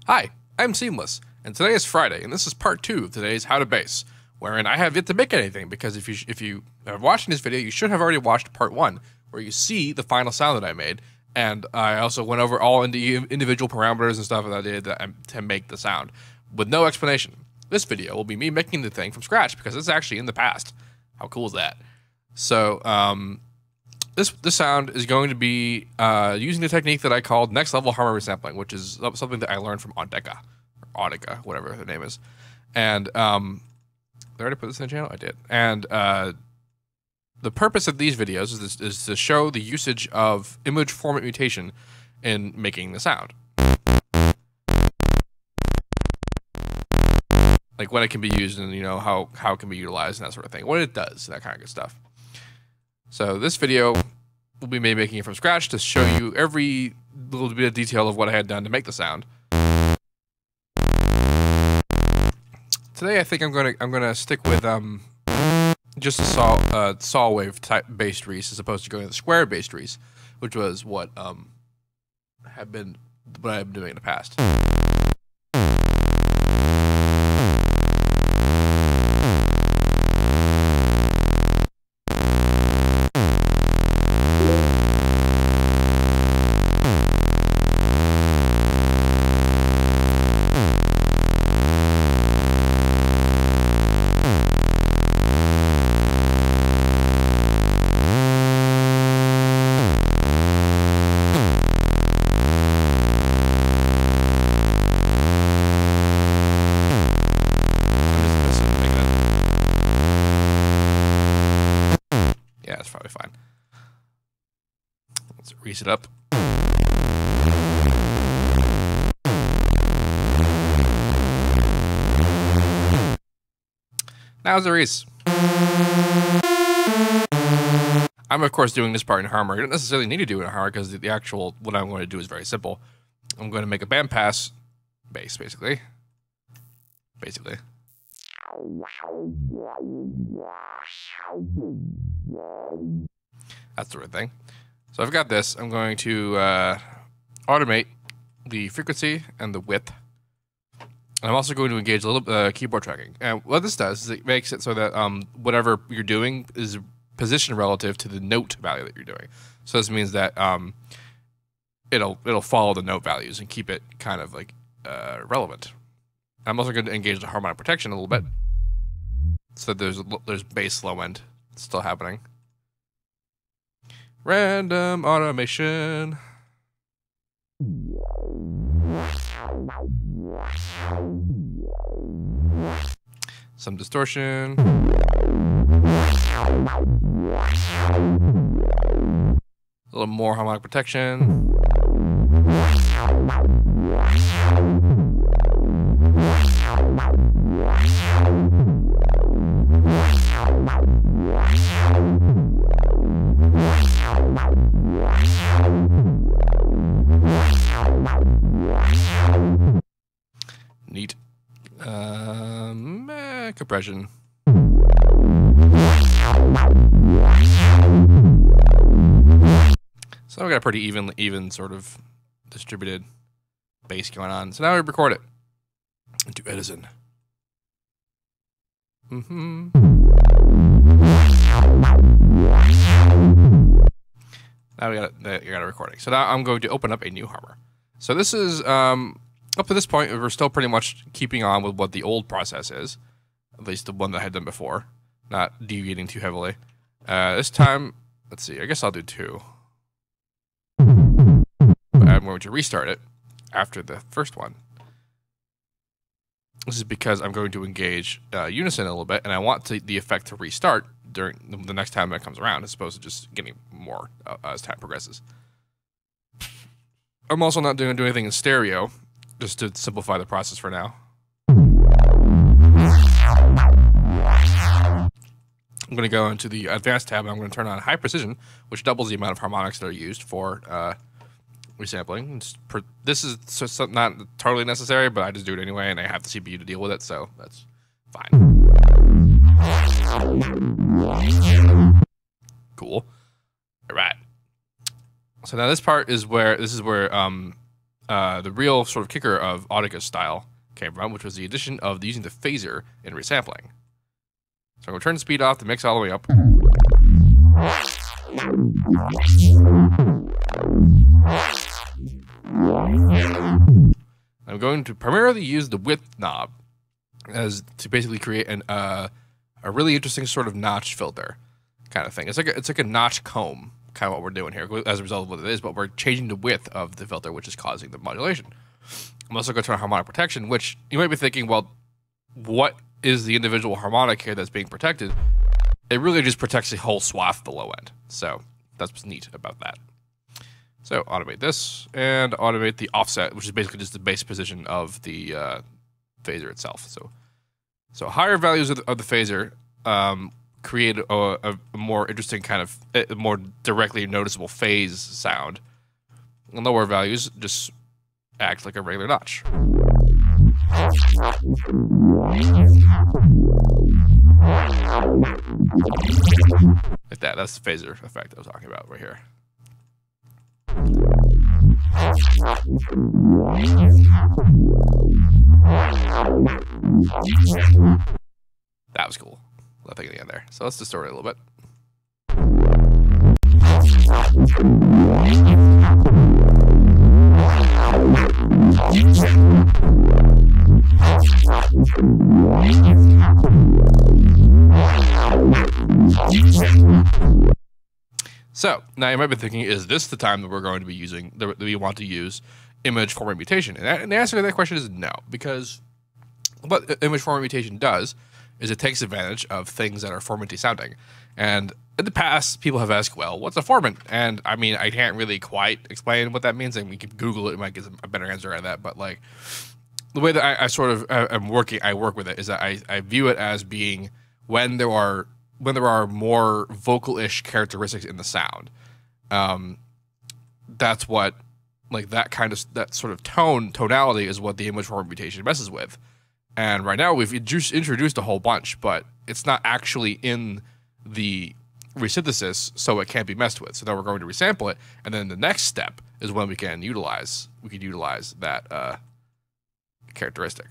Hi, I'm Seamless, and today is Friday, and this is part 2 of today's How to Bass, wherein I have yet to make anything, because if you are watching this video, you should have already watched part 1, where you see the final sound that I made, and I also went over all the individual parameters and stuff that I did to make the sound, with no explanation. This video will be me making the thing from scratch, because it's actually in the past. How cool is that? So, this sound is going to be using the technique that I called next level harmony resampling, which is something that I learned from Audica, whatever the name is. And did I already put this in the channel? I did. And the purpose of these videos is to show the usage of image formant mutation in making the sound. Like when it can be used and how it can be utilized and that sort of thing. What it does, that kind of good stuff. So this video will be me making it from scratch to show you every little bit of detail of what I had done to make the sound. Today I think I'm gonna stick with just a saw wave type bass trees as opposed to going to the square bass trees, which was what I've been doing in the past. Yeah, it's probably fine. Let's reset up. Now's the Reese. I'm of course doing this part in harmony. I don't necessarily need to do it in harmony because the actual what I'm going to do is very simple. I'm going to make a bandpass bass, basically. That's the right thing. So I've got this. I'm going to automate the frequency and the width. And I'm also going to engage a little keyboard tracking. And what this does is it makes it so that whatever you're doing is positioned relative to the note value that you're doing. So this means that it'll follow the note values and keep it kind of like relevant. I'm also going to engage the harmonic protection a little bit. So there's bass low end still happening. Random automation. Some distortion. A little more harmonic protection. Neat. Compression. So we got a pretty even sort of distributed bass going on. So now we record it into Edison. Now we got a recording. So now I'm going to open up a new harmonic. So this is up to this point we're still pretty much keeping on with what the old process is, at least the one that I had done before, not deviating too heavily. This time, let's see. I guess I'll do 2. But I'm going to restart it after the first one. This is because I'm going to engage unison a little bit, and I want the effect to restart during the next time that comes around, as opposed to just getting more as time progresses. I'm also not doing anything in stereo, just to simplify the process for now. I'm going to go into the advanced tab, and I'm going to turn on high precision, which doubles the amount of harmonics that are used for resampling. This is not totally necessary, but I just do it anyway, and I have the CPU to deal with it, so that's fine. Cool. All right. So now this part is where the real sort of kicker of Audica's style came from, which was the addition of using the phaser in resampling. So I'm going to turn the speed off, the mix all the way up. I'm going to primarily use the width knob as to basically create a really interesting sort of notch filter kind of thing. It's like a notch comb, kind of what we're doing here as a result of what it is, but we're changing the width of the filter, which is causing the modulation. I'm also going to turn on harmonic protection, which you might be thinking, well, what is the individual harmonic here that's being protected? It really just protects the whole swath of the low end. So that's what's neat about that. So automate this and automate the offset, which is basically just the base position of the phaser itself. So higher values of the phaser create a more interesting kind of, a more directly noticeable phase sound. And lower values just act like a regular notch. Like that. That's the phaser effect I was talking about right here. That was cool. That thing at the end there. So let's distort it a little bit. So now you might be thinking, is this the time that we're going to be using, that we want to use image formant mutation? And the answer to that question is no, because what image formant mutation does is it takes advantage of things that are formanty sounding. And in the past, people have asked, well, what's a formant? And I mean, I can't really quite explain what that means, and we can Google it, it might get a better answer out of that. But like, the way that I sort of I work with it is that I view it as being when there are more vocal-ish characteristics in the sound. That's what, like, that sort of tonality is what the image formant mutation messes with. And right now we've introduced a whole bunch, but it's not actually in the resynthesis, so it can't be messed with. So now we're going to resample it, and then the next step is when we can utilize that characteristic.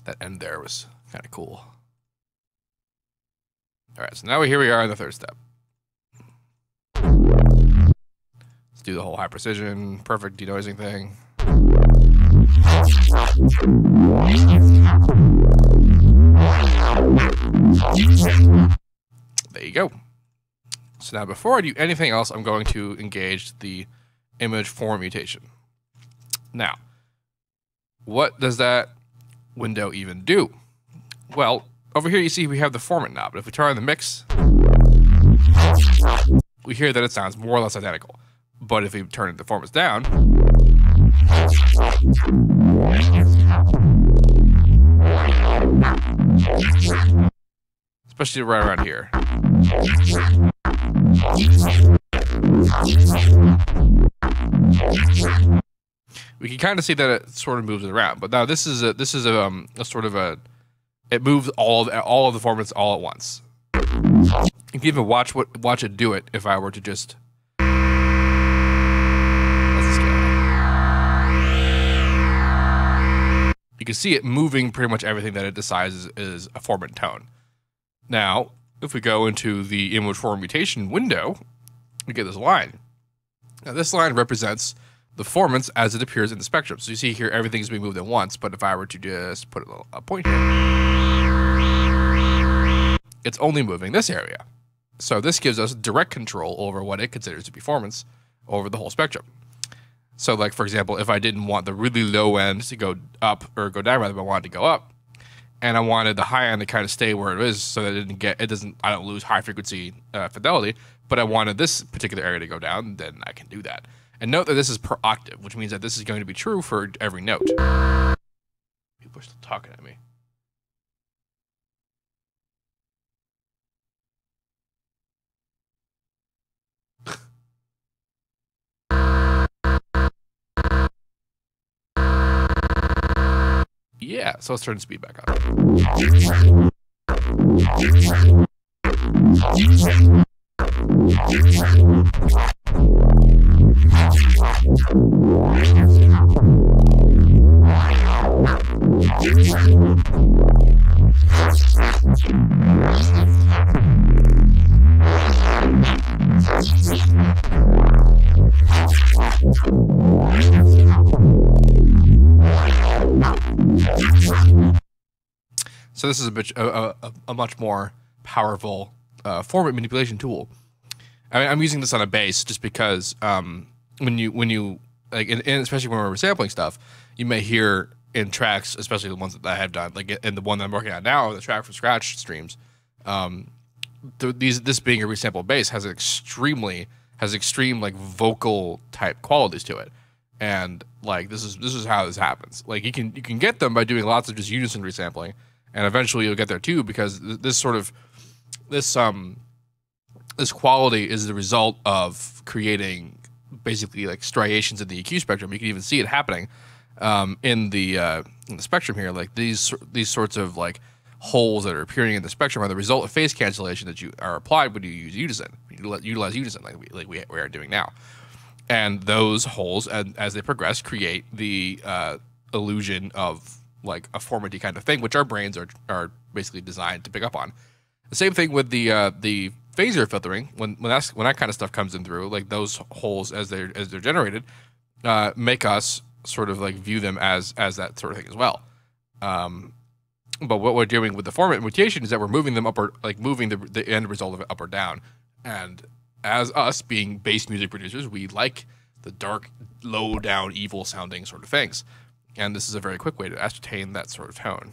That end there was kind of cool. All right, so now here we are in the third step. Let's do the whole high precision, perfect denoising thing. There you go. So now before I do anything else, I'm going to engage the image formant mutation. Now, what does that window even do? Well, over here you see we have the formant knob. If we turn on the mix, we hear that it sounds more or less identical. But if we turn the formants down, especially right around here, we can kind of see that it sort of moves it around. But now this is a sort of a, it moves all of the formants all at once. You can even watch it do it if I were to just. You can see it moving pretty much everything that it decides is a formant tone. Now, if we go into the image formant mutation window, we get this line. Now, this line represents the formants as it appears in the spectrum. So you see here, everything's being moved at once, but if I were to just put a point here, it's only moving this area. So this gives us direct control over what it considers to be formants over the whole spectrum. So, like, for example, if I didn't want the really low end to go up or go down, rather, but I wanted to go up, and I wanted the high end to kind of stay where it is, so that I don't lose high frequency fidelity, but I wanted this particular area to go down, then I can do that. And note that this is per octave, which means that this is going to be true for every note. People are still talking at me. Yeah, so let's turn the speed back on. So this is a much more powerful formant manipulation tool. I mean, I'm using this on a bass just because when you like, and especially when we're sampling stuff, you may hear in tracks, especially the ones that I have done, like in the one that I'm working on now, the track from scratch streams. This being a resampled bass has extreme like vocal type qualities to it, and like this is how this happens. Like you can get them by doing lots of just unison resampling, and eventually you'll get there too, because this quality is the result of creating basically like striations in the EQ spectrum. You can even see it happening in the spectrum here. Like these sorts of like holes that are appearing in the spectrum are the result of phase cancellation that you are applied when you use unison. You utilize unison like we are doing now, and those holes, as they progress, create the illusion of like a formanty kind of thing, which our brains are basically designed to pick up on. The same thing with the phasor filtering. When that kind of stuff comes in through, like those holes as they're generated, make us sort of like view them as that sort of thing as well. But what we're doing with the Formant Mutation is that we're moving them up, or like moving the end result of it up or down. And as us being bass music producers, we like the dark, low down, evil sounding sort of things. And this is a very quick way to ascertain that sort of tone.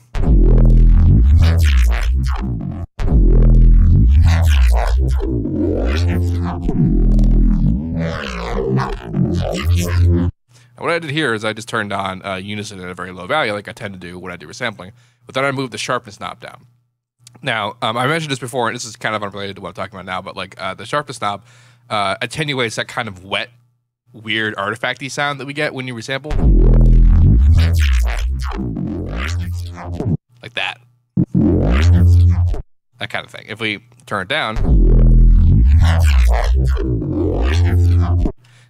And what I did here is I just turned on unison at a very low value, like I tend to do when I do resampling, but then I moved the sharpness knob down. Now, I mentioned this before, and this is kind of unrelated to what I'm talking about now, but like the sharpness knob attenuates that kind of wet, weird, artifacty sound that we get when you resample. Like that. That kind of thing. If we turn it down,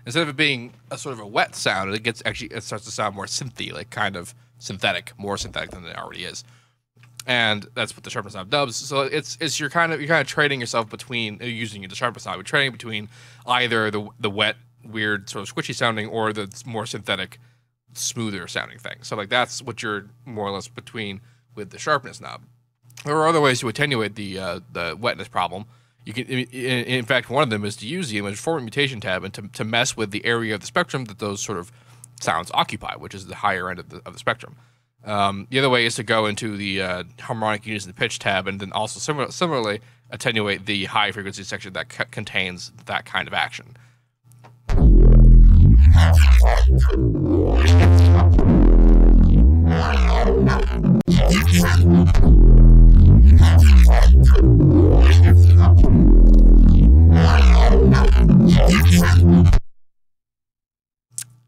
instead of it being a sort of a wet sound, it starts to sound more synthy, like kind of synthetic, more synthetic than it already is. And that's what the sharpness knob does. So you're kind of trading yourself between using the sharpness knob. You're trading between either the wet, weird, sort of squishy sounding, or the more synthetic, smoother sounding thing. So like that's what you're more or less between with the sharpness knob. There are other ways to attenuate the wetness problem. You can, in fact, one of them is to use the image Formant Mutation tab and to mess with the area of the spectrum that those sort of sounds occupy, which is the higher end of the spectrum. The other way is to go into the harmonic unison pitch tab and then also similarly attenuate the high frequency section that contains that kind of action.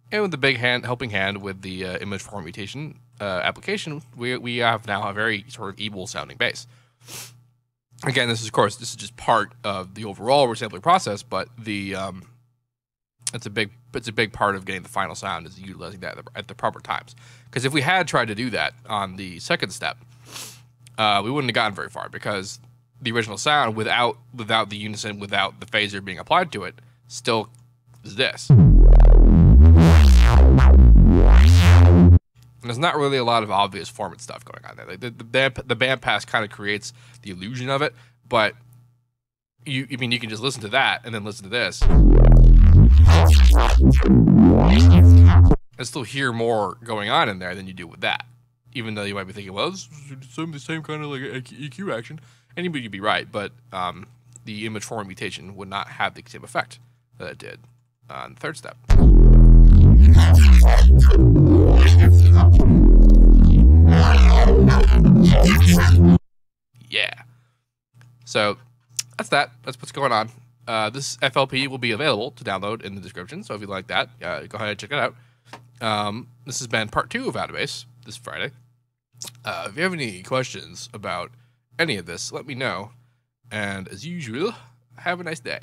And with the big helping hand with the image Formant Mutation application, we have now a very sort of evil sounding bass. Again, this is just part of the overall resampling process, but it's a big part of getting the final sound is utilizing that at the proper times. Because if we had tried to do that on the second step, we wouldn't have gotten very far, because the original sound without the unison, without the phaser being applied to it, still is this. And there's not really a lot of obvious Formant stuff going on there. Like the bandpass kind of creates the illusion of it, but you can just listen to that and then listen to this and still hear more going on in there than you do with that. Even though you might be thinking, well, this is the same kind of like EQ action, and you'd be right, but the image Formant Mutation would not have the same effect that it did on the third step. Yeah. So that's that. That's what's going on. This FLP will be available to download in the description, so if you like that, go ahead and check it out. This has been part 2 of How to Bass this Friday. If you have any questions about any of this, let me know. And as usual, have a nice day.